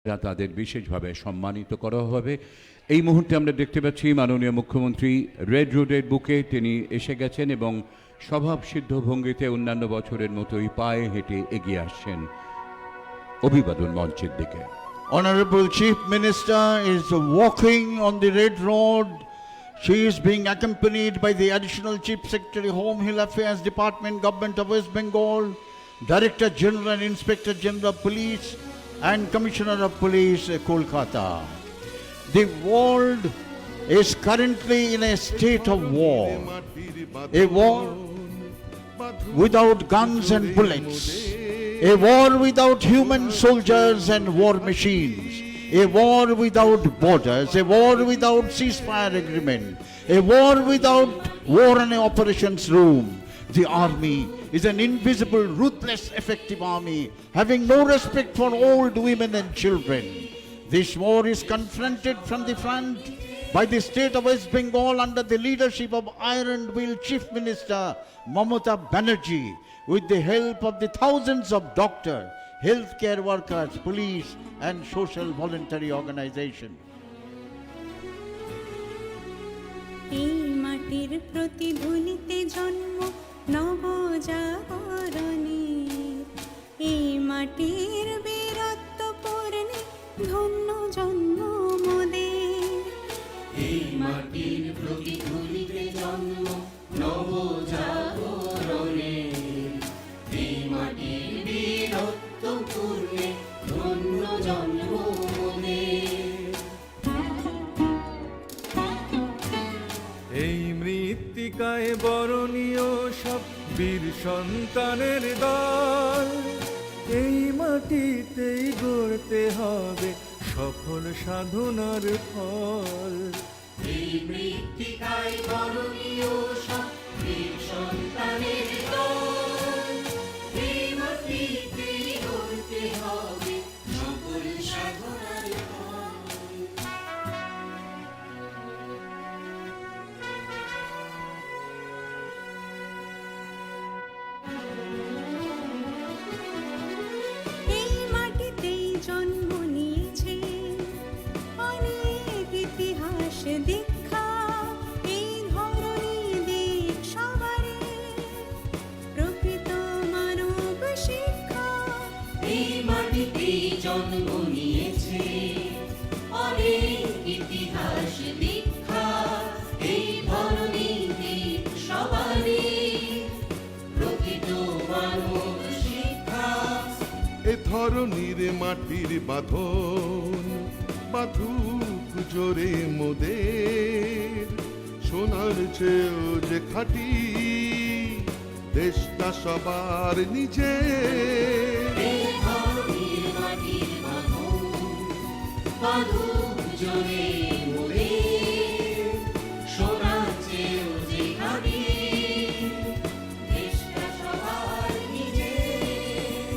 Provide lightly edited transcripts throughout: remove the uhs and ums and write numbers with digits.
তাদের বিশেষভাবে সম্মানিত করা হবে। এই মুহূর্তে আমরা দেখতে পাচ্ছি মাননীয় মুখ্যমন্ত্রী রেড রোডের বুকে তিনি এসে গেছেন এবং স্বভাবসিদ্ধ ভঙ্গিতে অন্যান্য বছরের মতোই পায়ে হেঁটে এগিয়ে আসছেন অভিবাদন মঞ্চের দিকে। Honorable Chief Minister is walking on the Red Road. She is being accompanied by the Additional Chief Secretary, Home Hill Affairs Department, Government of West Bengal, Director General and Inspector General of Police, and Commissioner of Police, Kolkata. The world is currently in a state of war. A war without guns and bullets. A war without human soldiers and war machines. A war without borders. A war without ceasefire agreement. A war without war and operations room. The army is an invisible, ruthless, effective army, having no respect for old women and children. This war is confronted from the front by the state of West Bengal under the leadership of Iron Will Chief Minister Mamata Banerjee, with the help of the thousands of doctors, healthcare workers, police, and social voluntary organizations. এই মাটির প্রতিধ্বনিতে জন্ম নবজাগরণের, এই মাটির বীরত্ব পূর্ণে ধন্য জন্ম মোদের। এই মাটির প্রতিধ্বনিতে জন্ম নবজাগরণের, এই মাটির বীরত্ব পূর্ণে ধন্য জন্ম মোদের। এই মৃত্তিকায় বরণীয় সব বীর সন্তানের দল, এই মাটিতেই গড়তে হবে সফল সাধনার ফল। এই মৃত্তিকায় বরণীয় সব বীর সন্তানের দল, এই মাটিতেই গড়তে হবে সফল সাধনার ফল। এই মাটিতেই জন্ম নিয়েছে অনেক ইতিহাস দীক্ষা, এই ধরনী দিক সবারে প্রকৃত মানব শিক্ষা। এই মাটিতেই জন্ম নিয়েছে অনেক ইতিহাস দীক্ষা, এই ধরনের দিক সবারই প্রকৃত মানব শিক্ষা। এ ধরনীর মাটির বাঁধন বাঁধুক জোরে মোদের, সোনার চেয়েও যে খাঁটি দেশটা সবার নিজের। এই ধরনের মাটির বাঁধন বাঁধুক জোরে মোদের, সোনার চেয়েও যে খাঁটি দেশটা সবার নিজের,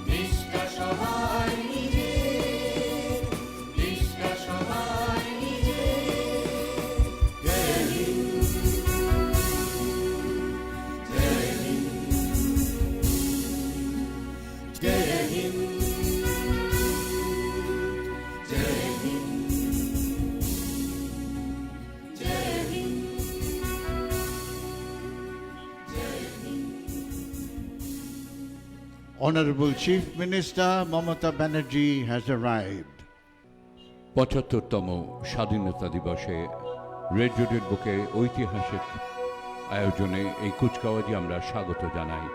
দেশটা সবার নিজের, দেশটা সবার নিজের। জয় হিন্দ, জয় হিন্দ, জয় হিন্দ, জয় হিন্দ, জয় হিন্দ, জয় Hind. Honorable Chief Minister Mamata Banerjee has arrived. ৭৫তম স্বাধীনতা দিবসে রেড রোডের বুকে ঐতিহাসিক আয়োজনে এই কুচকাওয়াজে আমরা স্বাগত জানাই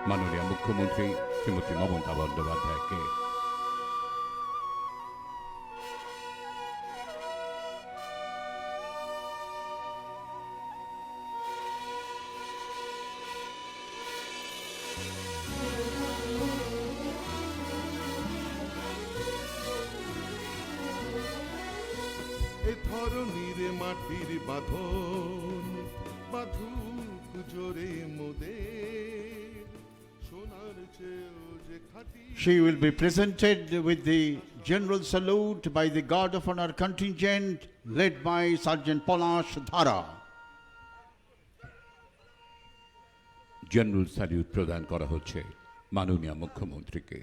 মাননীয় মুখ্যমন্ত্রী শ্রীমতী মমতা বন্দ্যোপাধ্যায়কে। এ ধরনীর মাটির বাঁধন বাঁধুক জোরে মোদের, সোনার চেয়েও যে খাঁটি। She will be presented with the general salute by the Guard of Honor contingent led by Sergeant Polash Dhara. General salute প্রদান করা হচ্ছে মাননীয় মুখ্যমন্ত্রীকে।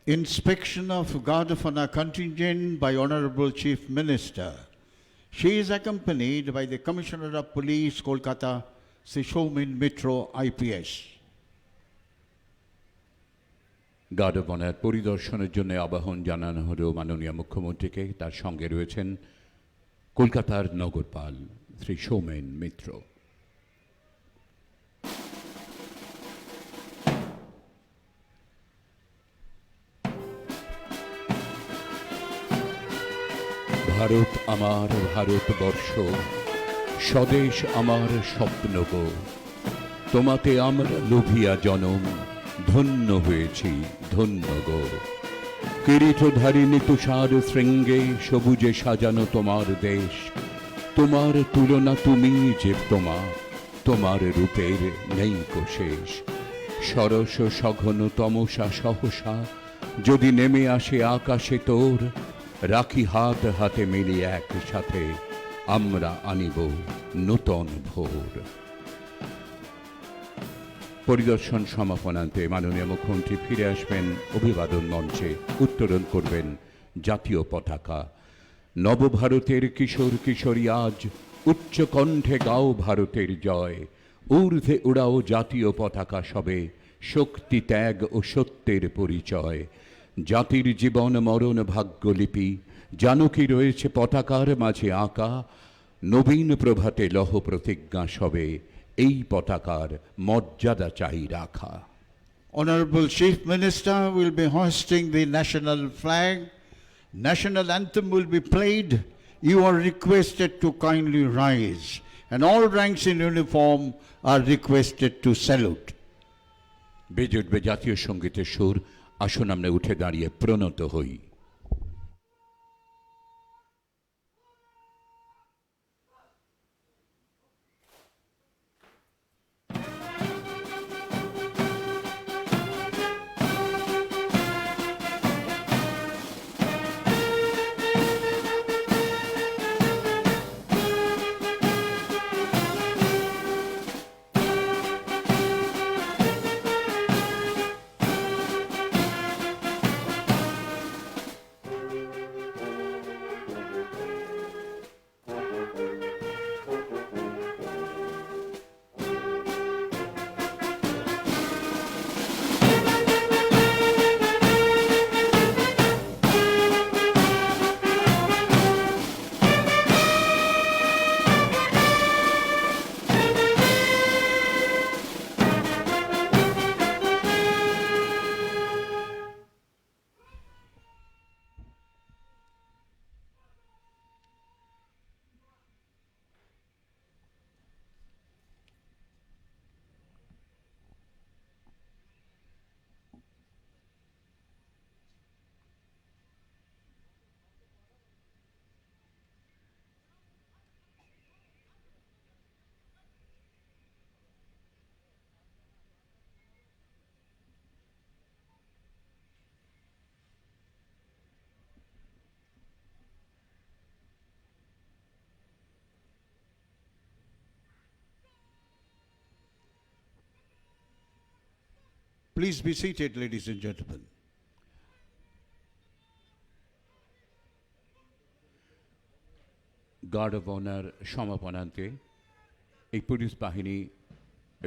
inspection of Guard of Honor contingent by Honorable Chief Minister. She is accompanied by the Commissioner of Police, Kolkata, Sri Soumen Mitro, IPS. Guard of honour পরিদর্শনের জন্য আবাহন জানানো হলো মাননীয় মুখ্যমন্ত্রীকে। তার সঙ্গে রয়েছেন কলকাতার নগরপাল শ্রী সৌমেন মিত্র। ভারত আমার ভারতবর্ষ, স্বদেশ আমার স্বপ্ন গো, তোমাতে আমরা লোভিয়া জনম, ধন্য হয়েছি ধন্য গো। কিরীটধারিণী তুষার শৃঙ্গে সবুজে সাজানো তোমার দেশ, তোমার তুলনা তুমি যে তোমার রূপের নেই কো শেষ। সরস সঘন তমসা সহসা যদি নেমে আসে আকাশে তোর, রাখি হাত হাতে মিলিয়ে একসাথে আমরা আনিব নূতন ভোর। পরিদর্শন সমাপনান্তে মাননীয় মুখ্যমন্ত্রী ফিরে আসবেন অভিবাদন মঞ্চে, উত্তোলন করবেন জাতীয় পতাকা। নবভারতের কিশোর কিশোরী আজ উচ্চ কণ্ঠে গাও ভারতের জয়, ঊর্ধ্বে উড়াও জাতীয় পতাকা সবে, শক্তি ত্যাগ ও সত্যের পরিচয়। জাতির জীবন মরণ ভাগ্যলিপি জানকী রয়েছে পতাকার মাঝে আঁকা, নবীন প্রভাতে লহ প্রতিজ্ঞা সবে, এই পতাকার মর্যাদা চাই রাখা। Honorable Chief Minister will be hoisting the national flag. National anthem will be played. You are requested to kindly rise, and all ranks in uniform are requested to salute. বেজে উঠবে জাতীয় সঙ্গীতের সুর। আসুন আমরা উঠে দাঁড়িয়ে প্রণত হই। Please be seated, ladies and gentlemen. Guard of honour সমাপনান্তে এই পুলিশ বাহিনী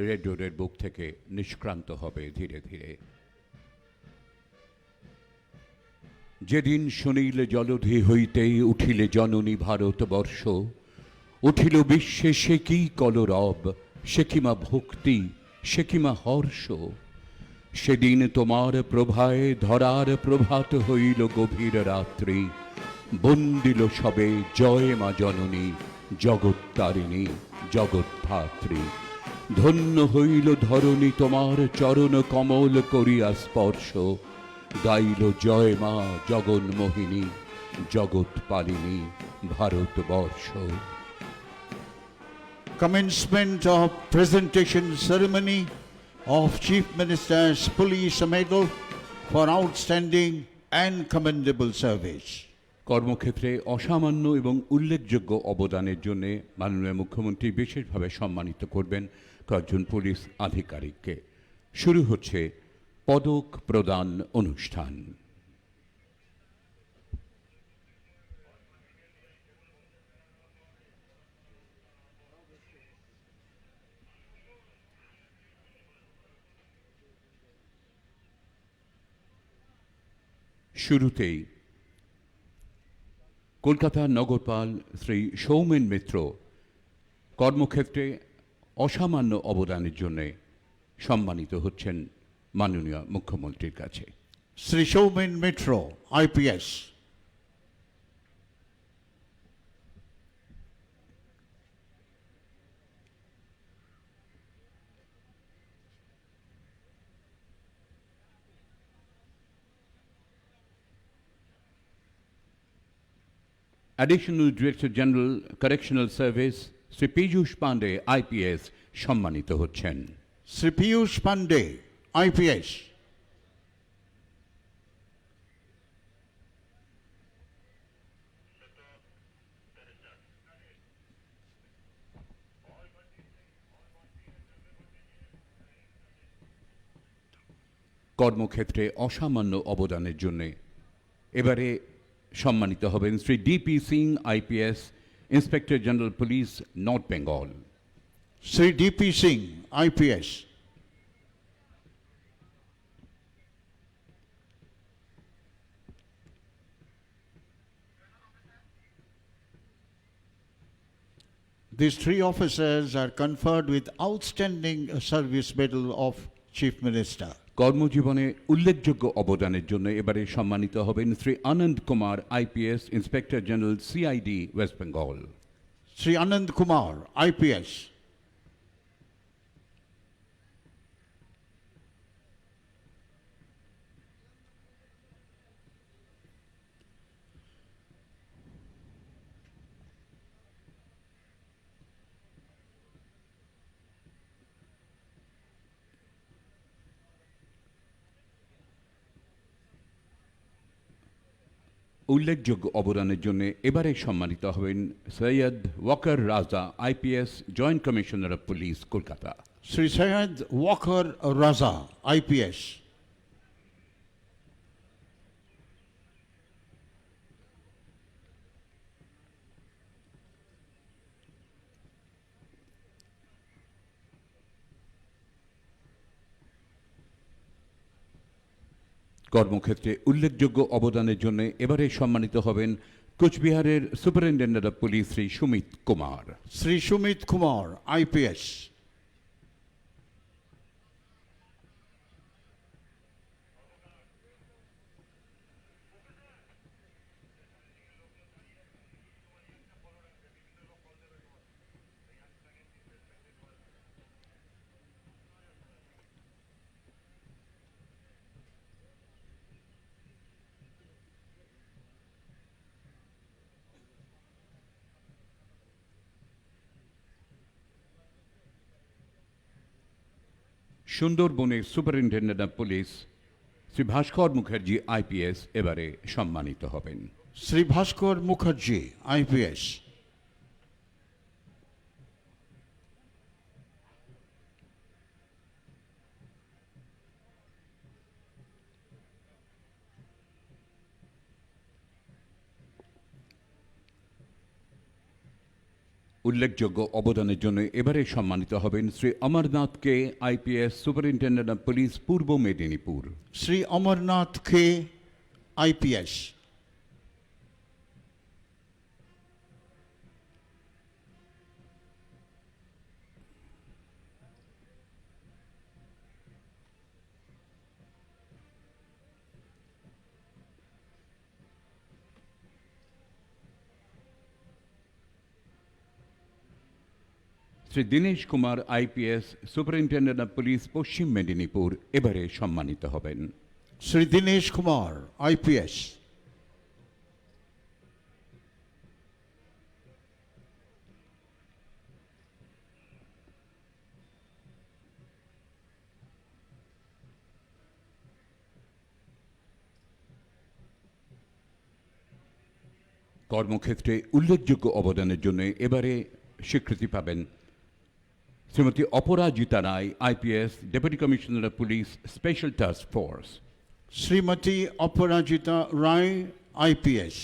রেড রোডের বুক থেকে নিষ্ক্রান্ত হবে ধীরে ধীরে। যেদিন শুনিল জলধি হইতে উঠিলে জননী ভারতবর্ষ, উঠিল বিশ্বে সে কি কলরব, সে কিমা ভক্তি, সে কিমা হর্ষ। সেদিন তোমার প্রভায় ধরার প্রভাত হইল গভীর রাত্রি, বন্দিল সবে জয় মা জননী, জগত্তারিণী জগদ্ধাত্রী। ধন্য হইল ধরণী তোমার চরণ কমল করিয়া স্পর্শ, গাইল জয় মা জগন্মোহিনী, জগৎপালিনী Bharatvarsha. Commencement of presentation ceremony of Chief Minister's Police Medal for outstanding and commendable service. কর্মক্ষেত্রে অসামান্য এবং উল্লেখযোগ্য অবদানের জন্য মাননীয় মুখ্যমন্ত্রী বিশেষভাবে সম্মানিত করবেন কয়েকজন পুলিশ আধিকারিককে। শুরু হচ্ছে পদক প্রদান অনুষ্ঠান। শুরুতেই কলকাতার নগরপাল শ্রী সৌমেন মিত্র কর্মক্ষেত্রে অসামান্য অবদানের জন্য সম্মানিত হচ্ছেন মাননীয় মুখ্যমন্ত্রীর কাছে। Sri Shaumin Mitro, IPS. Additional director general correctional service Shri Piyush Pandey IPS সম্মানিত হচ্ছেন। Sri Piyush Pandey, IPS. কর্মক্ষেত্রে অসামান্য অবদানের জন্য এবারে সম্মানিত হবেন Shri DP Singh IPS inspector general police north Bengal. Sri D.P. Singh, IPS. These three officers are conferred with Outstanding Service Medal of Chief Minister. কর্মজীবনে উল্লেখযোগ্য অবদানের জন্য এবারে সম্মানিত হবেন Shri Anand Kumar IPS inspector general CID West Bengal. Sri Anand Kumar, IPS. উল্লেখযোগ্য অবদানের জন্য এবারে সম্মানিত হবেন সৈয়দ ওয়াকার রাজা IPS joint commissioner of police Kolkata. Sri Syed Walker Raza, IPS. কর্মক্ষেত্রে উল্লেখযোগ্য অবদানের জন্য এবারে সম্মানিত হবেন কোচবিহারের superintendent of police Shri Sumit Kumar. Sri Shumit Kumar, IPS. সুন্দরবনের superintendent of police Shri Bhaskar Mukherjee IPS এবারে সম্মানিত হবেন। Sri Bhaskar Mukherjee, IPS. উল্লেখযোগ্য অবদানের জন্য এবারে সম্মানিত হবেন শ্রী অমরনাথ কে IPS superintendent of police Purba Medinipur. Sri Amarnath K, IPS. Shri Dinesh Kumar IPS superintendent of police পশ্চিম মেদিনীপুর এবারে সম্মানিত হবেন। Sri Dinesh Kumar, IPS. কর্মক্ষেত্রে উল্লেখযোগ্য অবদানের জন্য এবারে স্বীকৃতি পাবেন Shrimati Aparajita Rai IPS deputy commissioner of police special task force. Srimati Aparajita Rai, IPS.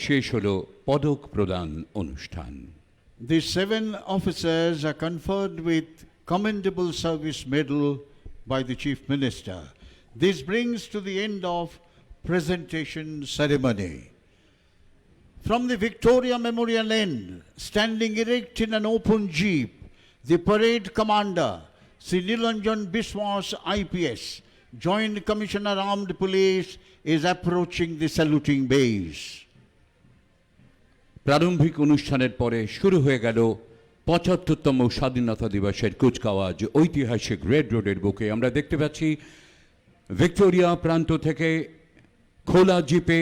শেষ হলো পদক প্রদান অনুষ্ঠান। These 7 officers are conferred with Commendable Service Medal by the Chief Minister. This brings to the end of presentation ceremony. From the Victoria Memorial end, standing erect in an open jeep, the parade commander, Sri Nilanjan Biswas IPS, Joint Commissioner Armed Police, is approaching the saluting bays. প্রারম্ভিক অনুষ্ঠানের পরে শুরু হয়ে গেল ৭৫তম স্বাধীনতা দিবসের কুচকাওয়াজ ঐতিহাসিক red রোডের বুকে। আমরা দেখতে পাচ্ছি ভিক্টোরিয়া প্রান্ত থেকে খোলা জিপে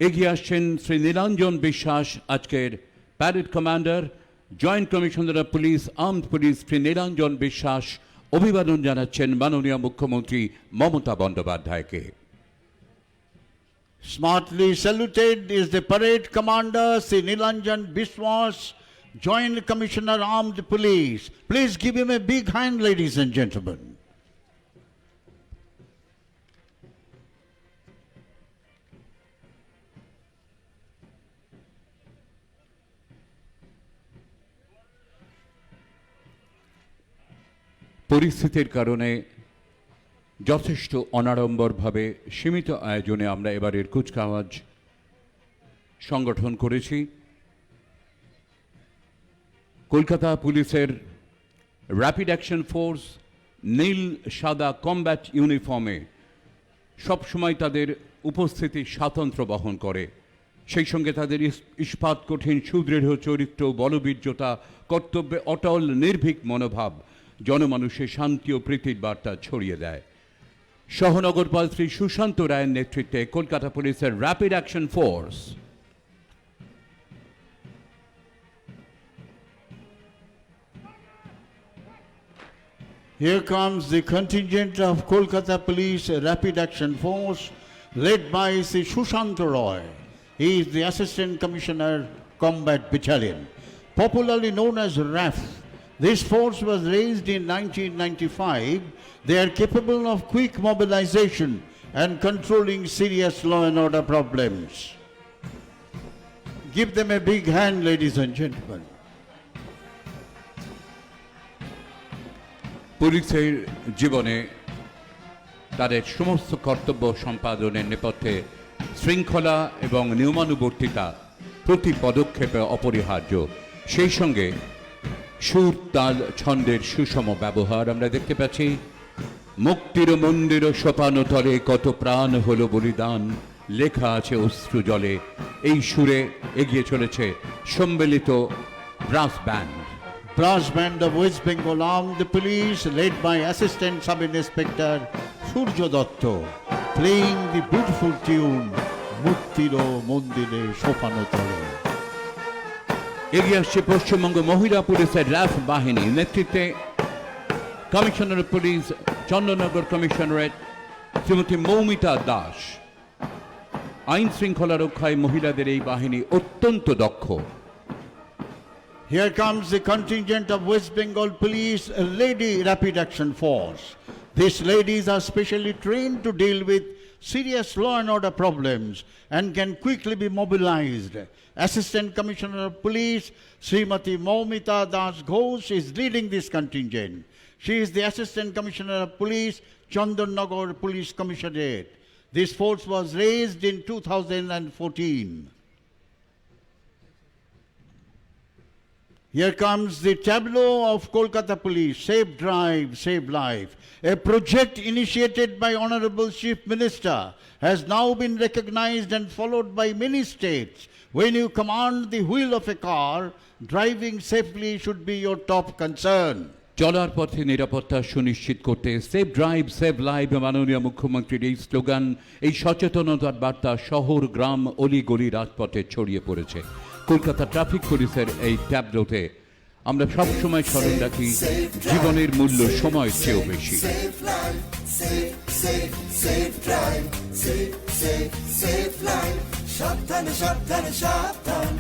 এগিয়ে আসছেন শ্রী নীলাঞ্জন বিশ্বাস, আজকের parade commander, joint commissioner of police, armed police Shri Nilanjan বিশ্বাস অভিবাদন জানাচ্ছেন মাননীয় মুখ্যমন্ত্রী মমতা বন্দ্যোপাধ্যায়কে। Smartly saluted is the parade commander, Sri Nilanjan Biswas, Joint Commissioner Armed Police. Please give him a big hand, ladies and gentlemen. পরিস্থিতির কারণে যথেষ্ট অনাড়ম্বরভাবে সীমিত আয়োজনে আমরা এবারের কুচকাওয়াজ সংগঠন করেছি। কলকাতা পুলিশের র্যাপিড অ্যাকশন ফোর্স নীল সাদা কমব্যাট ইউনিফর্মে সবসময় তাদের উপস্থিতি স্বাতন্ত্র্য বহন করে, সেই সঙ্গে তাদের ইস্পাত কঠিন সুদৃঢ় চরিত্র, বলবীর্যতা, কর্তব্যে অটল নির্ভীক মনোভাব জনমানুষে শান্তি ও প্রীতির বার্তা ছড়িয়ে দেয়। সহনগরপাল শ্রী সুশান্ত রায়ের নেতৃত্বে কলকাতা পুলিশের rapid action force Here comes the contingent of Kolkata Police Rapid Action Force led by Sri Sushanta Roy. He is the Assistant Commissioner Combat Battalion, popularly known as RAF. This force was raised in 1995. They are capable of quick mobilization and controlling serious law and order problems. Give them a big hand, ladies and gentlemen. পুলিশের জীবনে তাদের সমস্ত কর্তব্য সম্পাদনের নেপথ্যে শৃঙ্খলা এবং নিয়মানুবর্তিতা প্রতি পদক্ষেপে অপরিহার্য, সেই সঙ্গে সুর তাল ছন্দের সুষম ব্যবহার। আমরা দেখতে পাচ্ছি মুক্তির মন্দির সোপানো তলে কত প্রাণ হলো বলিদান, লেখা আছে অশ্রু জলে। এই সুরে এগিয়ে চলেছে সম্মিলিত brass band. Brass band of West Bengal Armed Police led by Assistant Sub-Inspector Surjo Dotto, playing the beautiful tune Muktiro Mondire Shopano Tole. এগিয়ে আসছে পশ্চিমবঙ্গ মহিলা পুলিশের র্যাফ বাহিনী, নেতৃত্বে commissioner of police Chandannagar commissionerate Shrimati Moumita Das. আইন শৃঙ্খলা রক্ষায় মহিলাদের এই বাহিনী অত্যন্ত দক্ষ। Here comes the contingent of West Bengal Police Lady Rapid Action Force. These ladies are specially trained to deal with serious law and order problems and can quickly be mobilized. Assistant Commissioner of Police Srimati Moumita Das Ghosh is leading this contingent. She is the Assistant Commissioner of Police, Chandanagar Police Commissionerate. This force was raised in 2014. Here comes the tableau of Kolkata Police, Save Drive, Save Life. A project initiated by Honorable Chief Minister has now been recognized and followed by many states. When you command the wheel of a car, driving safely should be your top concern. চলার পথে নিরাপত্তা সুনিশ্চিত করতে save drive save live মাননীয় মুখ্যমন্ত্রীর এই slogan, এই সচেতনতার বার্তা শহর গ্রাম অলিগলি রাজপথে ছড়িয়ে পড়েছে। কলকাতা ট্রাফিক পুলিশের এই ট্যাবলোতে আমরা সবসময় স্মরণ রাখি জীবনের মূল্য সময়ের চেয়েও বেশি। সাবধানে সাবধানে সাবধান,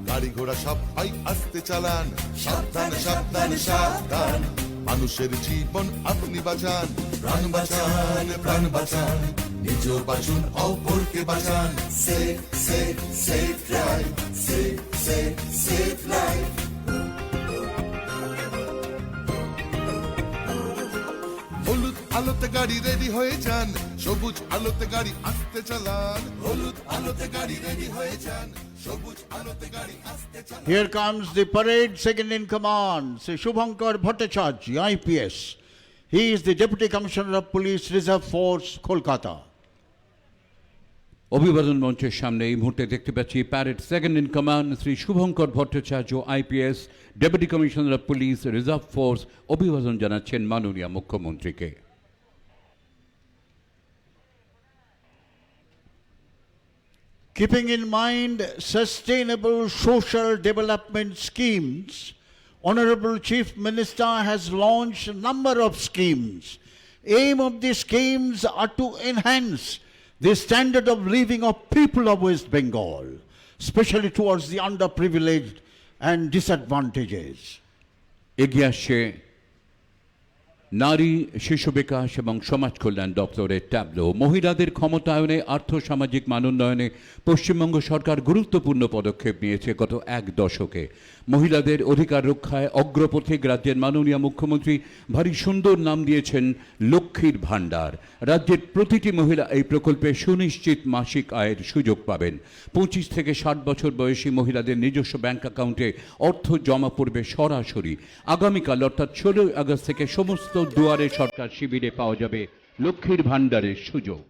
গাড়ি ঘোড়া সবাই আস্তে চালান, সাবধানে সাবধানে সাবধান, মানুষের জীবন আপনি বাঁচান, প্রাণ বাঁচান প্রাণ বাঁচান, নিজ বাঁচুন অপরকে বাঁচান safe safe safe drive safe safe safe life হলুদ আলোতে গাড়ি রেডি হয়ে যান সবুজ আলোতে গাড়ি আসতে চালান হলুদ আলোতে গাড়ি রেডি হয়ে যান সবুজ আলোতে গাড়ি আসতে চালান Here comes the parade second in command, Sri Shubhankar Bhattacharya, IPS. He is the Deputy Commissioner of Police Reserve Force, Kolkata. অভিবাদন মঞ্চের সামনে এই মুহূর্তে দেখতে পাচ্ছি parade second in command Shri Shubhankar Bhattacharya IPS deputy commissioner of police reserve force অভিবাদন জানাচ্ছেন মাননীয় মুখ্যমন্ত্রীকে। Keeping in mind sustainable social development schemes, Honorable Chief Minister has launched a number of schemes. Aim of these schemes are to enhance the standard of living of people of West Bengal, especially towards the underprivileged and disadvantages. এগিয়ে আসছে নারী শিশু বিকাশ এবং সমাজ কল্যাণ দপ্তরের tableau. মহিলাদের ক্ষমতায়নে আর্থসামাজিক মানোন্নয়নে পশ্চিমবঙ্গ সরকার গুরুত্বপূর্ণ পদক্ষেপ নিয়েছে গত এক দশকে। মহিলাদের অধিকার রক্ষায় অগ্রপথিক রাজ্যের মাননীয় মুখ্যমন্ত্রী ভারী সুন্দর নাম দিয়েছেন লক্ষ্মীর ভাণ্ডার। রাজ্যের প্রতিটি মহিলা এই প্রকল্পে সুনিশ্চিত মাসিক আয়ের সুযোগ পাবেন। 25 থেকে 60 বছর বয়সী মহিলাদের নিজস্ব ব্যাংক অ্যাকাউন্টে অর্থ জমা পড়বে সরাসরি। আগামীকাল অর্থাৎ 16 আগস্ট থেকে সমস্ত দুয়ারে সরকার শিবিরে পাওয়া যাবে লক্ষ্মীর ভাণ্ডারের সুযোগ।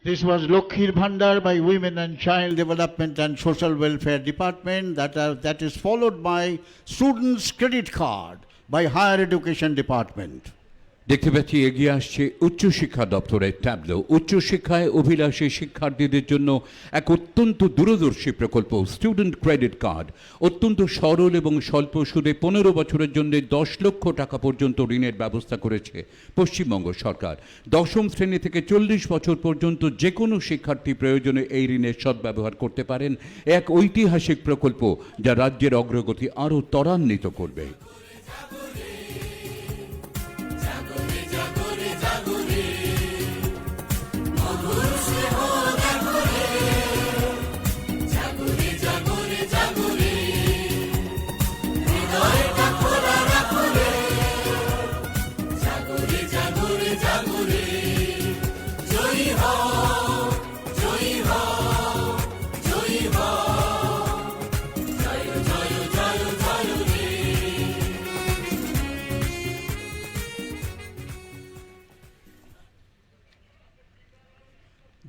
This was Lokhir Bhandar by Women and Child Development and Social Welfare Department. That is followed by Students Credit Card by Higher Education Department. দেখতে পাচ্ছি এগিয়ে আসছে উচ্চশিক্ষা দপ্তরের ট্যাবলো। উচ্চশিক্ষায় অভিলাষী শিক্ষার্থীদের জন্য এক অত্যন্ত দূরদর্শী প্রকল্প স্টুডেন্ট ক্রেডিট কার্ড। অত্যন্ত সরল এবং স্বল্প সুদে 15 বছরের জন্য 10 লক্ষ টাকা পর্যন্ত ঋণের ব্যবস্থা করেছে পশ্চিমবঙ্গ সরকার। দশম শ্রেণী থেকে 40 বছর পর্যন্ত যে কোনো শিক্ষার্থী প্রয়োজনে এই ঋণের সদ্ব্যবহার করতে পারেন। এক ঐতিহাসিক প্রকল্প যা রাজ্যের অগ্রগতি আরও ত্বরান্বিত করবে।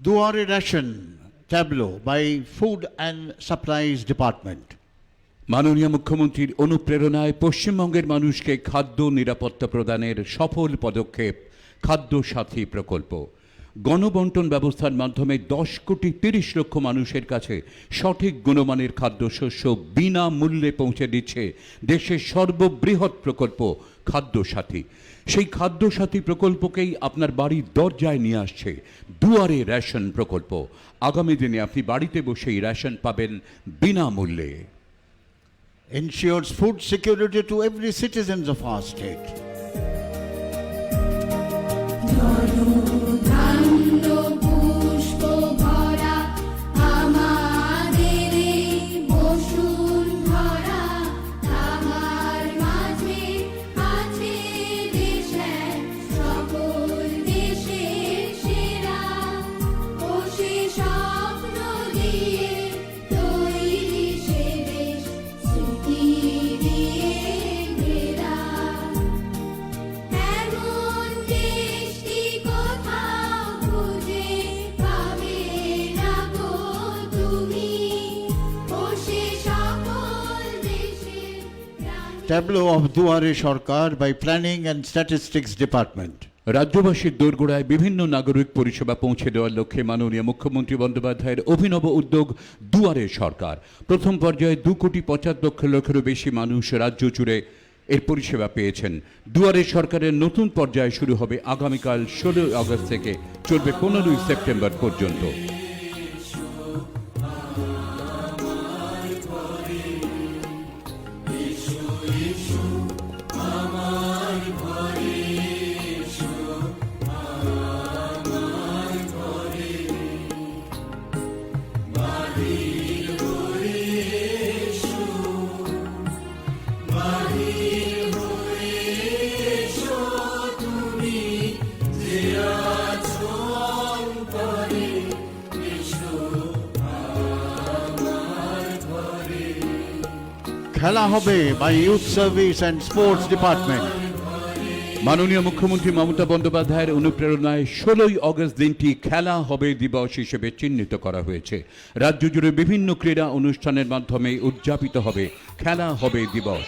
Duare Ration Tableau by Food and Supplies Department. মাননীয় মুখ্যমন্ত্রীর অনুপ্রেরণায় পশ্চিমবঙ্গের মানুষকে খাদ্য নিরাপত্তা প্রদানের সফল পদক্ষেপ খাদ্য সাথী প্রকল্প। গণবন্টন ব্যবস্থার মাধ্যমে 10 কোটি 30 লক্ষ মানুষের কাছে সঠিক গুণমানের খাদ্যশস্য বিনামূল্যে পৌঁছে দিচ্ছে দেশের সর্ববৃহৎ প্রকল্প খাদ্য সাথী। সেই খাদ্য সাথী প্রকল্পকেই আপনার বাড়ির দরজায় নিয়ে আসছে দুয়ারে রেশন প্রকল্প। আগামী দিনে আপনি বাড়িতে বসেই রেশন পাবেন বিনামূল্যে। Ensures food security to every citizen of our state. পুষ্প ভরা আমাদের বসুন্ধরা তাহার মাঝে আছে দেশের সকল দেশের সেরা ও সে স্বপ্ন দিয়ে তৈরি সে দেশ স্মৃতি দিয়ে ঘেরা এমন দেশটি কোথাও খুঁজে পাবে না গো তুমি ও সে সকল দেশের Tableau of Duare Sarkar by Planning and Statistics Department. রাজ্যবাসীর দোরগোড়ায় বিভিন্ন নাগরিক পরিষেবা পৌঁছে দেওয়ার লক্ষ্যে মাননীয় মুখ্যমন্ত্রী বন্দ্যোপাধ্যায়ের অভিনব উদ্যোগ দুয়ারে সরকার। প্রথম পর্যায়ে 2,75 লক্ষেরও বেশি মানুষ রাজ্য জুড়ে এর পরিষেবা পেয়েছেন। দুয়ারে সরকারের নতুন পর্যায় শুরু হবে আগামীকাল 16 আগস্ট থেকে, চলবে 15 সেপ্টেম্বর পর্যন্ত। খেলা হবে by Youth Service and Sports Department. মাননীয় মুখ্যমন্ত্রী মমতা বন্দ্যোপাধ্যায়ের অনুপ্রেরণায় 16 আগস্ট দিনটি খেলা হবে দিবস হিসেবে চিহ্নিত করা হয়েছে। রাজ্য জুড়ে বিভিন্ন ক্রীড়া অনুষ্ঠানের মাধ্যমে উদযাপিত হবে খেলা হবে দিবস।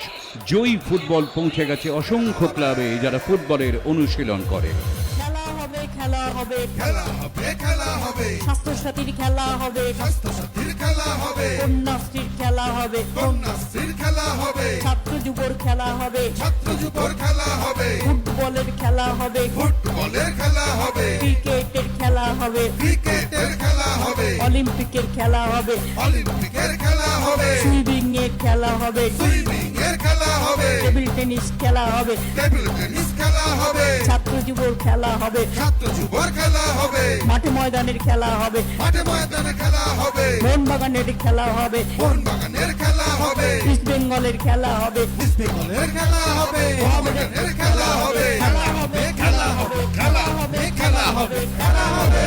জয়ী ফুটবল পৌঁছে গেছে অসংখ্য ক্লাবে, যারা ফুটবলের অনুশীলন করে। খেলা হবে খেলা হবে খেলা হবে খেলা হবে স্বাস্থ্যসাথীর খেলা হবে স্বাস্থ্যসাথীর খেলা হবে কন্যাশ্রীর খেলা হবে কন্যাশ্রীর খেলা হবে ছাত্র যুবর খেলা হবে ছাত্র যুবর খেলা হবে ফুটবলের খেলা হবে ফুটবলের খেলা হবে ক্রিকেটের খেলা হবে ক্রিকেটের খেলা হবে অলিম্পিকের খেলা হবে অলিম্পিকের খেলা হবে সুইমিং এর খেলা হবে সুইমিং এর খেলা হবে টেবিল টেনিস খেলা হবে টেবিল টেনিস খেলা হবে ছাত্র যুবর খেলা হবে ছাত্র যুবর খেলা হবে মাঠে ময়দানের খেলা হবে মাঠে ময়দানে খেলা হবে মোহনবাগানের খেলা হবে মোহনবাগানের খেলা হবে ইস্ট বেঙ্গলের খেলা হবে ইস্ট বেঙ্গলের খেলা হবে মোহামেডানের খেলা হবে খেলা হবে খেলা হবে খেলা হবে খেলা হবে খেলা হবে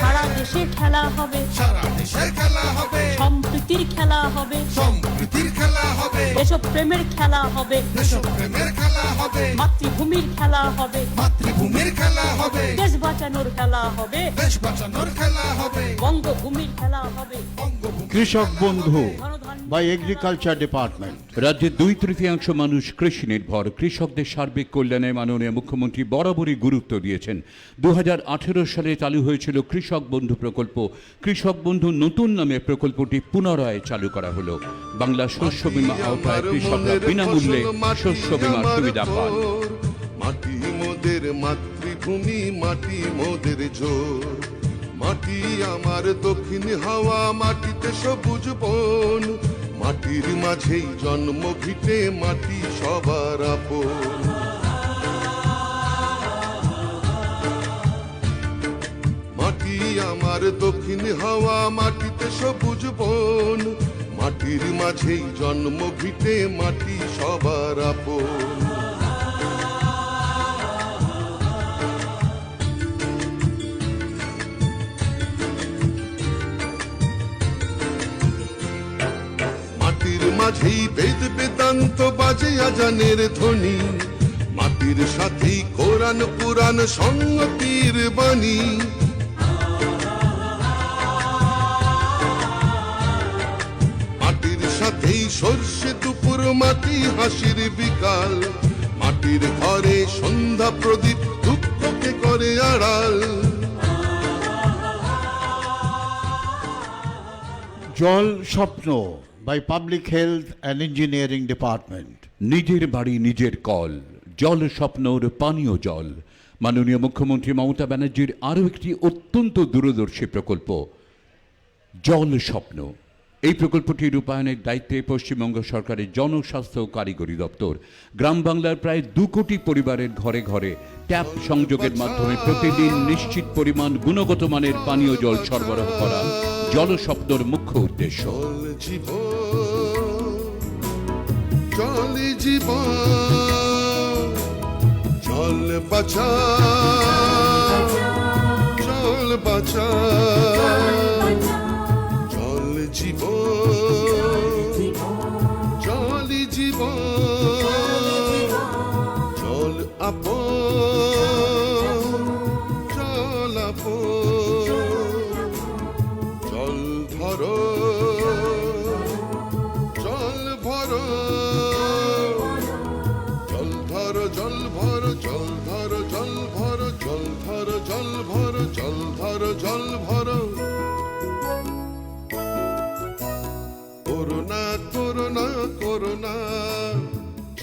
সারা দেশের খেলা হবে সারা দেশের খেলা হবে সম্প্রীতির খেলা হবে সম্প্রীতির খেলা হবে দেশপ্রেমের খেলা হবে দেশপ্রেমের খেলা হবে মাতৃভূমির খেলা হবে মাতৃভূমির খেলা হবে দেশ বাঁচানোর খেলা হবে দেশ বাঁচানোর খেলা হবে বঙ্গভূমির খেলা হবে বঙ্গভূমি কৃষক বন্ধু ধনধান্য by Agriculture Department. রাজ্যের 2/3 মানুষ কৃষি নির্ভর। কৃষকদের সার্বিক কল্যাণে মাননীয় মুখ্যমন্ত্রী বরাবরই গুরুত্ব দিয়েছেন। 2018 সালে চালু হয়েছিল কৃষক বন্ধু প্রকল্প। কৃষক বন্ধু নতুন নামে প্রকল্পটি পুনরায় চালু করা হলো। বাংলা শস্য বীমা আওতায় কৃষকরা বিনামূল্যে শস্য বীমার সুবিধা পান। মাটি মোদের মাতৃভূমি, মাটি মোদের জোর। মাটি আমার দক্ষিণ হাওয়া, মাটিতে সবুজ বন। মাটির মাঝেই জন্ম ভিটে, মাটি সবার আপন। মাটি আমার দক্ষিণ হাওয়া, মাটিতে সবুজ বন। মাটির মাঝেই জন্ম ভিটে, মাটি সবার আপন। মাটির মাঝেই বেদ বেদান্ত বাজে আজানের ধ্বনি। মাটির সাথেই কোরআন পুরাণ সংগতির বাণী। মাটির সাথেই সর্ষে দুপুর, মাটি হাসির বিকাল। মাটির ঘরে সন্ধ্যা প্রদীপ দুঃখকে করে আড়াল। জল স্বপ্ন by Public Health and Engineering Department. নিজের বাড়ি নিজের কল, জল স্বপ্নর পানীয় জল। মাননীয় মুখ্যমন্ত্রী মমতা ব্যানার্জির আরও একটি অত্যন্ত দূরদর্শী প্রকল্প জল স্বপ্ন। এই প্রকল্পটি রূপায়ণের দায়িত্বে পশ্চিমবঙ্গ সরকারের জনস্বাস্থ্য ও কারিগরি দপ্তর। গ্রাম বাংলার প্রায় 2 কোটি পরিবারের ঘরে ঘরে ট্যাপ সংযোগের মাধ্যমে প্রতিদিন নিশ্চিত পরিমাণ গুণগত মানের পানীয় জল সরবরাহ করা জল স্বপ্নর মুখ্য উদ্দেশ্য। জল জীবন, জল জীবন, জল বাঁচা, জল বাঁচা। জল জীবন, জল জীবন, জল আপন, জল আপন। জল ধরো, জল ভরো, জল ধরো, জল ভরো, জল ধরো, জল করোনা করোনা করোনা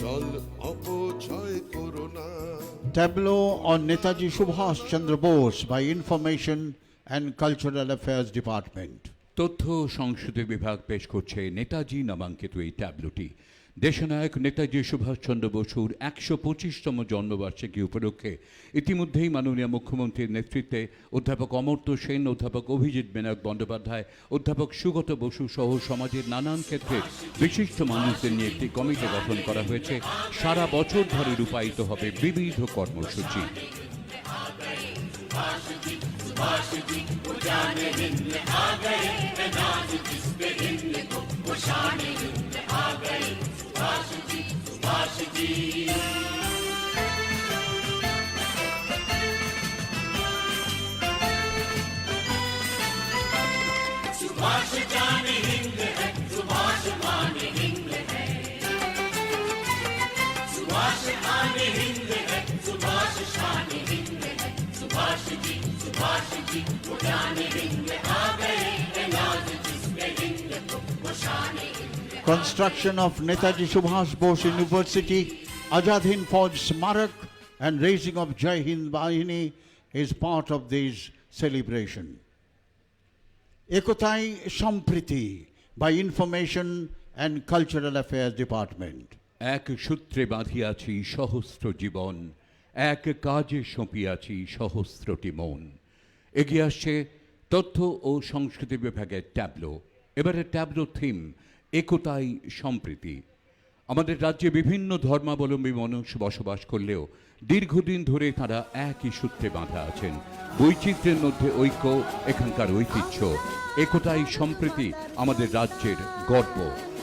জল অপচয় corona Tableau on Netaji Subhash Chandra Bose by Information and Cultural Affairs Department. তথ্য সংস্কৃতি বিভাগ পেশ করছে নেতাজি নামাঙ্কিত এই ট্যাবলোটি। দেশনায়ক নেতাজি সুভাষচন্দ্র বসুর ১২৫তম জন্মবার্ষিকী উপলক্ষে ইতিমধ্যেই মাননীয় মুখ্যমন্ত্রীর নেতৃত্বে অধ্যাপক অমর্ত্য সেন, অধ্যাপক অভিজিৎ বিনায়ক বন্দ্যোপাধ্যায়, অধ্যাপক সুগত বসু সহ সমাজের নানান ক্ষেত্রে বিশিষ্ট মানুষদের নিয়ে একটি কমিটি গঠন করা হয়েছে। সারা বছর ধরে রূপায়িত হবে বিবিধ কর্মসূচি। Construction of Netaji Subhash Bose University, Azad Hind Fauj Smarak and raising of Jai Hind Bahini is part of this celebration. Ekotai Sampriti by Information and Cultural Affairs Department. এক সূত্রে বাঁধিয়াছি সহস্র জীবন, এক কাজে সঁপিয়াছি সহস্রটি মন। এগিয়ে আসছে তথ্য ও সংস্কৃতি বিভাগের ট্যাবলো। এবারে ট্যাবলো থিম একতাই সম্প্রীতি। আমাদের রাজ্যে বিভিন্ন ধর্মাবলম্বী মানুষ বসবাস করলেও দীর্ঘদিন ধরে তারা একই সূত্রে বাঁধা আছেন। বৈচিত্র্যের মধ্যে ঐক্য এখানকার ঐতিহ্য। একতাই সম্প্রীতি আমাদের রাজ্যের গর্ব।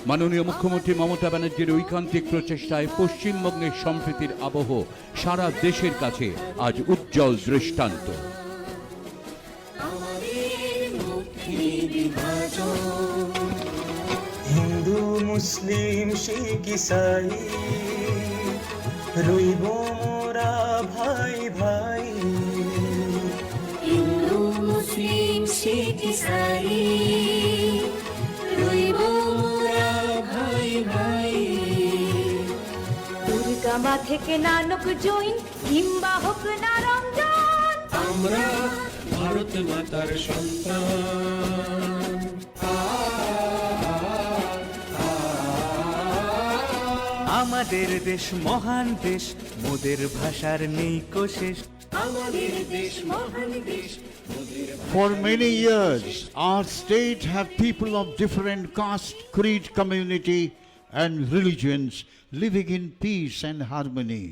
মাননীয় মুখ্যমন্ত্রী মমতা ব্যানার্জির ঐকান্তিক প্রচেষ্টায় পশ্চিমবঙ্গের সম্প্রীতির আবহ সারা দেশের কাছে আজ উজ্জ্বল দৃষ্টান্ত। হিন্দু মুসলিম শিখ ইসাই রইব মোরা ভাই ভাই। হিন্দু মুসলিম শিখ ইসাই রইব মোরা ভাই ভাই। দুর্গা মা থেকে নানক জৈন কিংবা হোক না রমজান, আমরা ভারত মাতার সন্তান। আমাদের দেশ মহান দেশ, মোদের ভাষার নেই কোশেষ। আমাদের দেশ মহান দেশ। For many years, our state have people of different caste, creed, community and religions living in peace and harmony.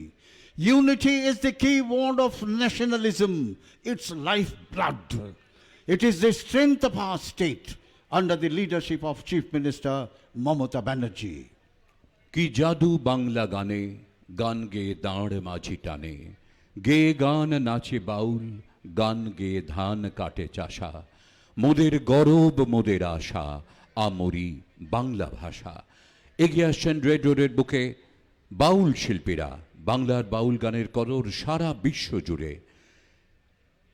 Unity is the key word of nationalism, its lifeblood. It is the strength of our state under the leadership of Chief Minister Mamata Banerjee. কি জাদু বাংলা গানে, গান গেয়ে দাঁড় মাঝি টানে। গেয়ে গান নাচে বাউল, গান গেয়ে ধান কাটে চাষা। মোদের গরব মোদের আশা, আমরি বাংলা ভাষা। এগিয়ে আসছেন রেড রোডের বুকে বাউল শিল্পীরা। বাংলার বাউল গানের কদর সারা বিশ্ব জুড়ে।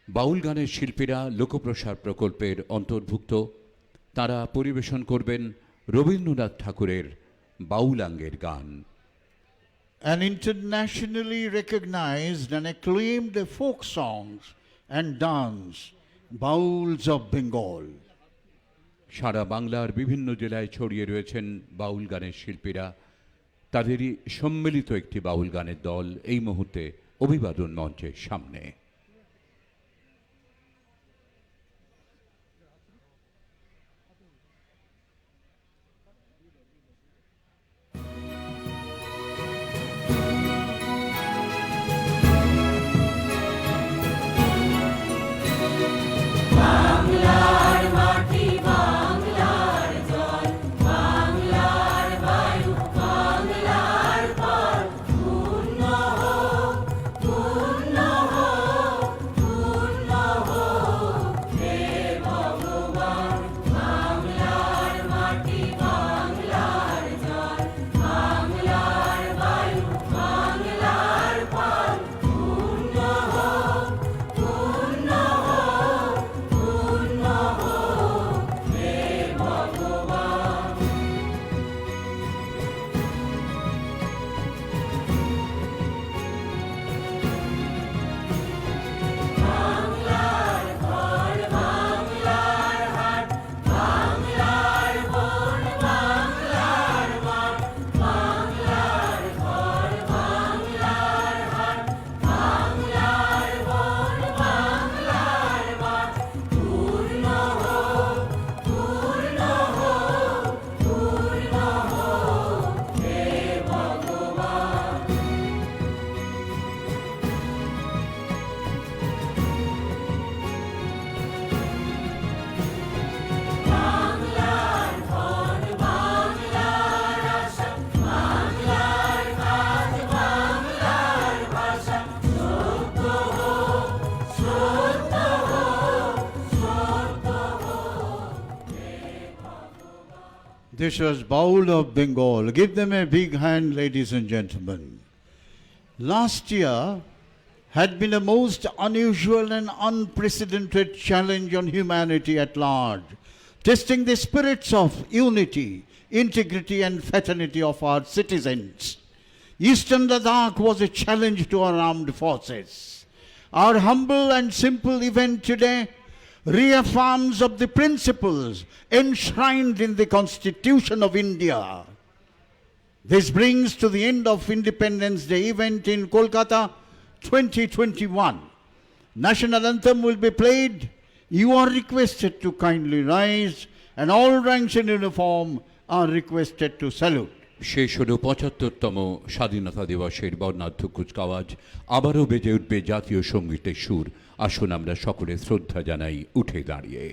বাউল গানের শিল্পীরা লোকপ্রসার প্রকল্পের অন্তর্ভুক্ত। তারা পরিবেশন করবেন রবীন্দ্রনাথ ঠাকুরের বাউলাঙ্গের গান। An internationally recognized and acclaimed folk songs and dance, Bauls of Bengal. সারা বাংলার বিভিন্ন জেলায় ছড়িয়ে রয়েছেন বাউল গানের শিল্পীরা। তাদেরই সম্মিলিত একটি বাউল গানের দল এই মুহূর্তে অভিবাদন মঞ্চের সামনে। পূর্ণ হোক This was Baul of Bengal. Give them a big hand, ladies and gentlemen. Last year had been a most unusual and unprecedented challenge on humanity at large, testing the spirits of unity, integrity and fraternity of our citizens. Eastern Ladakh was a challenge to our armed forces. Our humble and simple event today reaffirms of the principles enshrined in the Constitution of India. This brings to the end of Independence Day event in Kolkata 2021. National anthem will be played. You are requested to kindly rise and all ranks in uniform are requested to salute. শেষ হলো ৭৫তম স্বাধীনতা দিবসের বর্ণাঢ্য কুচকাওয়াজ। আবারও বেজে উঠবে জাতীয় সঙ্গীতের সুর। আসুন আমরা সকলে শ্রদ্ধা জানাই উঠে দাঁড়িয়ে।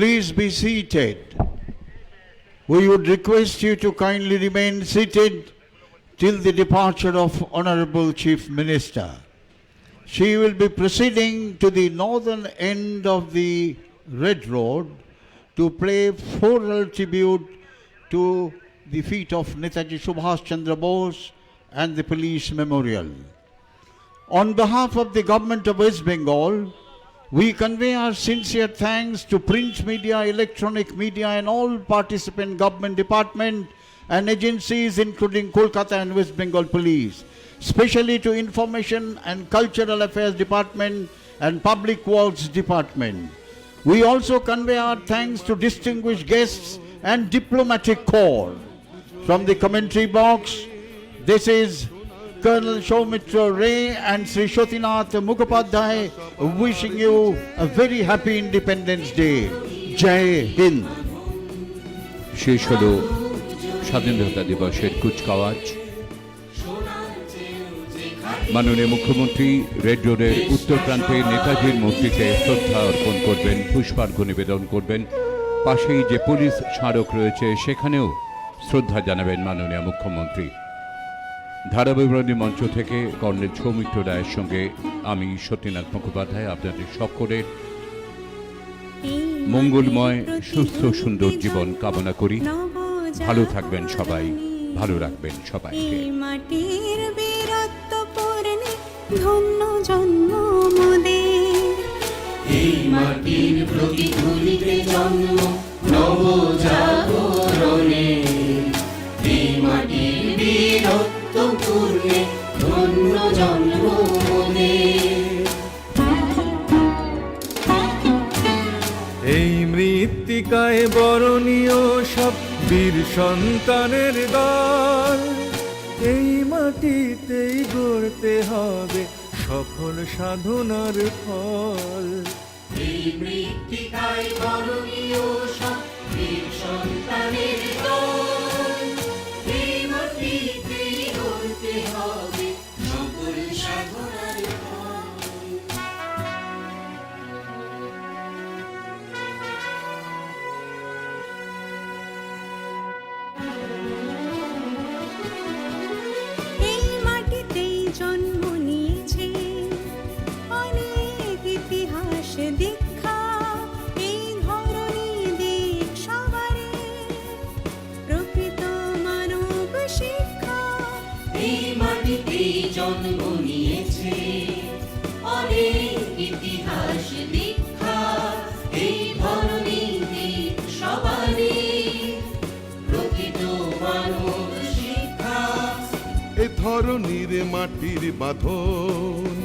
Please be seated. We would request you to kindly remain seated till the departure of Honorable Chief Minister. She will be proceeding to the northern end of the Red Road to pay floral tribute to the feet of Netaji Subhash Chandra Bose and the Police Memorial. On behalf of the Government of West Bengal, we convey our sincere thanks to print media, electronic media and all participant government departments and agencies including Kolkata and West Bengal Police, especially to Information and Cultural Affairs Department and Public Works Department. We also convey our thanks to distinguished guests and diplomatic corps. From the commentary box, this is Colonel Soumitra Ray and Sri Shotinath Mukhopadhyay wishing you a very happy Independence Day. Jai Hind. শেষ হলো স্বাধীনতা দিবসের কুচকাওয়াজ। মাননীয় মুখ্যমন্ত্রী red রোডের উত্তর প্রান্তে নেতাজির মূর্তিতে শ্রদ্ধা অর্পণ করবেন, পুষ্পার্ঘ্য নিবেদন করবেন। পাশেই যে পুলিশ স্মারক রয়েছে সেখানেও শ্রদ্ধা জানাবেন মাননীয় মুখ্যমন্ত্রী। ধারাবিবরণী মঞ্চ থেকে কর্নেল সৌমিত্র রায়ের সঙ্গে আমি সত্যনাথ মুখোপাধ্যায় আপনাদের সকলের মঙ্গলময় সুস্থ সুন্দর জীবন কামনা করি। ভালো থাকবেন সবাই, ভালো রাখবেন সবাইকে। মাটির বীরত্ব পূর্ণে ধন্য জন্ম মোদের, এই মাটির প্রতিধ্বনিতে জন্ম নবজাগরণে, এই মাটির বীরত্ব পূর্ণে ধন্য জন্ম মোদের। এই মৃত্তিকায় বরণীয় সব বীর সন্তানের দল, এই মাটিতেই গড়তে হবে সফল সাধনার ফল। এই মৃত্তিকায় বরণীয় সব বীর সন্তানের দল, এই মাটিতেই গড়তে হবে সফল সাধনার ফল। এই মাটিতেই জন্ম নিয়েছে অনেক ইতিহাস দীক্ষা, এই ধরনী দিক সবারে প্রকৃত মানব শিক্ষা। এই মাটিতেই জন্ম নিয়েছে অনেক ইতিহাস দীক্ষা, এই ধরনী দিক সবারই প্রকৃত মানব শিক্ষা। এ ধর ধরনীর মাটির বাঁধন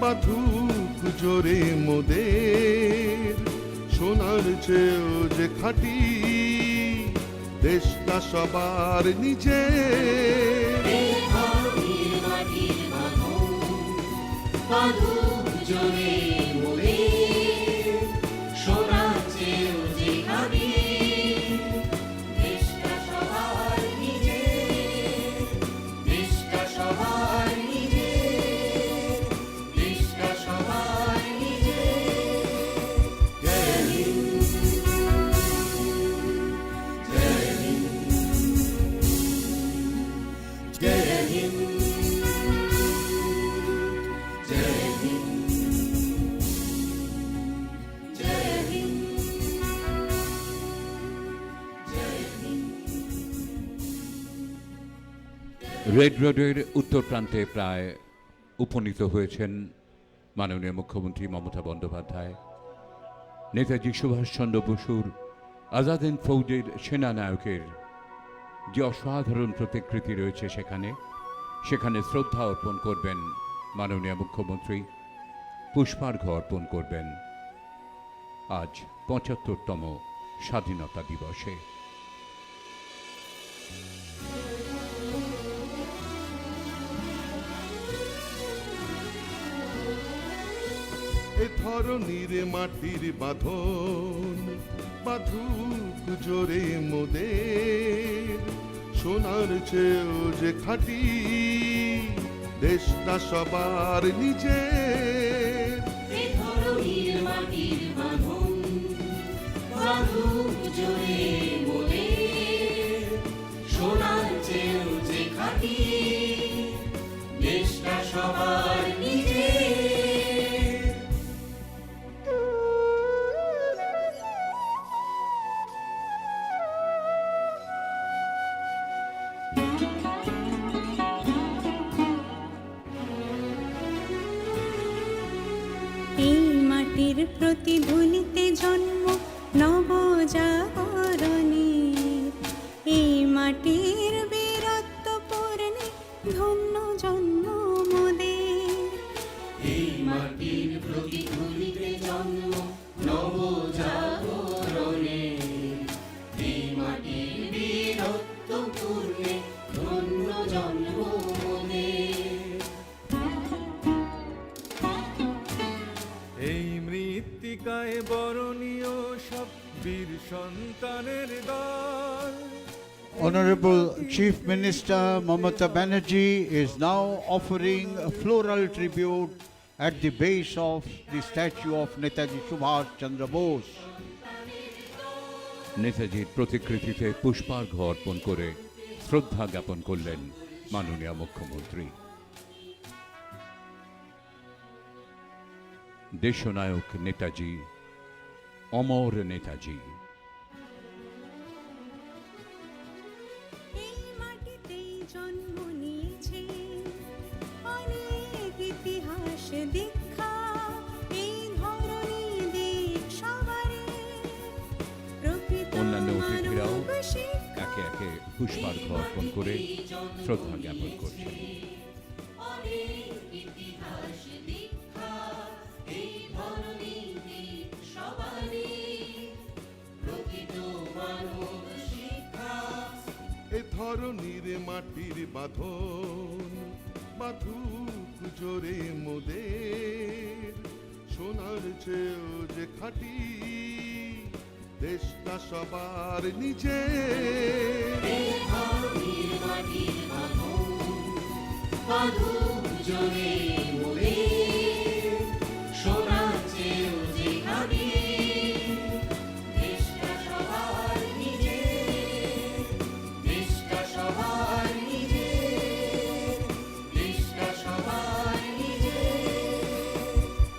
বাঁধুক জোরে মোদের সোনার চেয়েও যে খাঁটি দেশটা সবার নিজের ধরনীর মাটির বাঁধন জোরে মোরে সোনার চেয়েও যে খাঁটি দেশটা সবার নিজের দেশটা সবার নিজের দেশটা সবার নিজের জয় হিন্দ জয় হিন্দ জয় হিন্দ জয় হিন্দ জয় হিন্দ জয় হিন্দ। রেড রোডের উত্তর প্রান্তে প্রায় উপনীত হয়েছেন মাননীয় মুখ্যমন্ত্রী মমতা বন্দ্যোপাধ্যায়। নেতাজি সুভাষচন্দ্র বসুর আজাদ হিন্দ ফৌজের সেনানায়কের যে অসাধারণ প্রতিকৃতি রয়েছে সেখানে শ্রদ্ধা অর্পণ করবেন মাননীয় মুখ্যমন্ত্রী, পুষ্পার্ঘ্য অর্পণ করবেন আজ ৭৫তম স্বাধীনতা দিবসে। এ ধরনীর মাটির বাঁধন বাঁধুক জোরে মোদের সোনার চেয়েও যে খাঁটি দেশটা সবার নিজের এ ধরনীর মাটির বাঁধন বাঁধুক জোরে মোরে সোনার চেয়েও যে খাঁটি দেশটা সবার নিজের এই মাটির প্রতিধ্বনিতে জন্ম নবজাগরণের, এই মাটির বীরত্ব পূর্ণে ধন্য জন্ম মোদের। এই মাটির প্রতিধ্বনিতে জন্ম নবজাগরণে এই মাটির বীরত্ব পূর্ণে ধন্য জন্ম মোদের। এই মৃত্তিকায় বরণীয় সব বীর সন্তানের দল। Honorable Chief Minister Mamata Banerjee is now offering a floral tribute at the base of the statue of Netaji Subhash Chandra Bose. নেতাজির প্রতিকৃতিতে পুষ্পার্ঘ্য অর্পণ করে শ্রদ্ধা জ্ঞাপন করলেন মাননীয় মুখ্যমন্ত্রী। দেশনায়ক নেতাজি, অমর নেতাজি। এই মাটিতেই জন্ম নিয়েছে অনেক ইতিহাস দীক্ষা, এই ধরনী দিক সবারে প্রকৃত অন্যান্য অতিথিরাও মানব শিক্ষা। একে একে পুষ্পার্ঘ্য অর্পণ করে শ্রদ্ধা জ্ঞাপন করছেন। অনেক ইতিহাস দীক্ষা এই ধরনীর দিক সবারই প্রকৃত মানব শিক্ষা। এ ধরনীর মাটির বাঁধন বাঁধুক জোরে মোদের সোনার চেয়েও যে খাঁটি দেশটা সবার নিজের এ ধরনীর মাটির বাঁধন জোরে মোরে সোনার চেয়েও যে খাঁটি দেশটা সবার নিজের দেশটা সবার নিজের দেশটা সবার নিজের।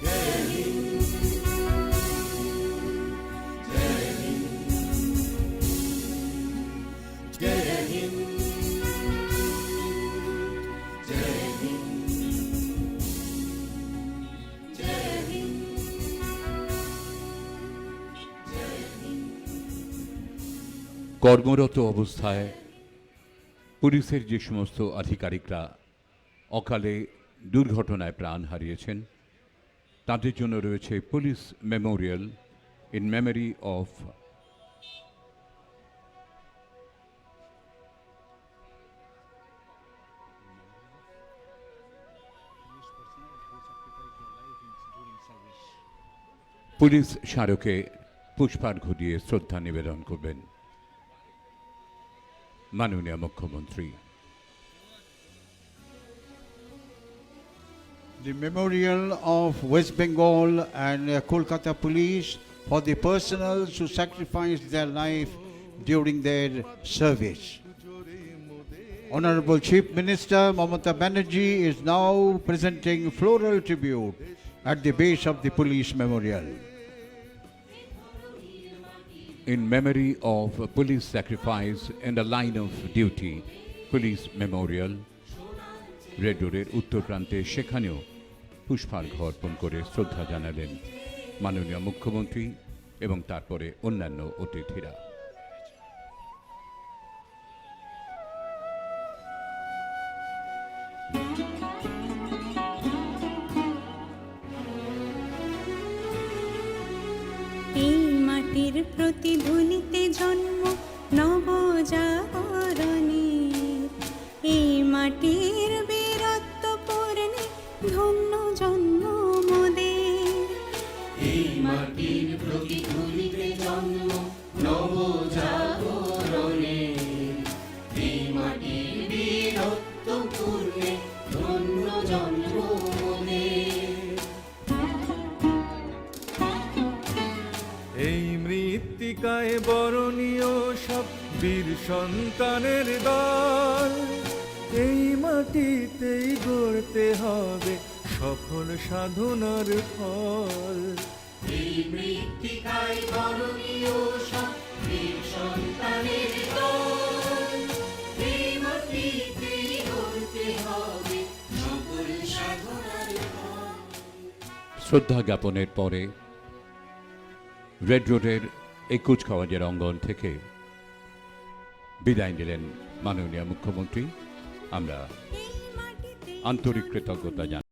জয় হিন্দ জয় হিন্দ জয় হিন্দ জয় হিন্দ জয় হিন্দ জয় হিন্দ। কর্মরত অবস্থায় পুলিশের যে সমস্ত আধিকারিকরা অকালে দুর্ঘটনায় প্রাণ হারিয়েছেন তাদের জন্য রয়েছে police memorial in memory of police স্মারকে পুষ্পার্ঘ্য দিয়ে শ্রদ্ধা নিবেদন করবেন মাননীয় মুখ্যমন্ত্রী। The memorial of West Bengal and Kolkata Police for the personnel who sacrificed their life during their service. Honorable Chief Minister Mamata Banerjee is now presenting floral tribute at the base of the police memorial. In memory of police sacrifice in the line of duty, police memorial, red রোডের উত্তর প্রান্তে সেখানেও পুষ্পার্ঘ্য অর্পণ করে শ্রদ্ধা জানালেন মাননীয় মুখ্যমন্ত্রী এবং তারপরে অন্যান্য অতিথিরা। এই মাটির প্রতিধ্বনিতে জন্ম নবজাগরণের, এই মাটির বীরত্ব পূর্ণে ধন্য জন্ম মোদের। এই মাটির প্রতিধ্বনিতে জন্ম নবজাগরণের, এই মাটির বীরত্ব পূর্ণে ধন্য জন্ম মোদের। এই মৃত্তিকায় বরণীয় সব বীর সন্তানের দল, এই মাটিতেই গড়তে হবে সফল সাধনার ফল। এই মৃত্তিকায় বরণীয় সব বীর সন্তানের দল, এই মাটিতেই গড়তে হবে সকল সাধনার ফল। শ্রদ্ধা জ্ঞাপনের পরে রেড রোডের এই কুচকাওয়াজের অঙ্গন থেকে বিদায় নিলেন মাননীয় মুখ্যমন্ত্রী। আমরা আন্তরিক কৃতজ্ঞতা জানাই।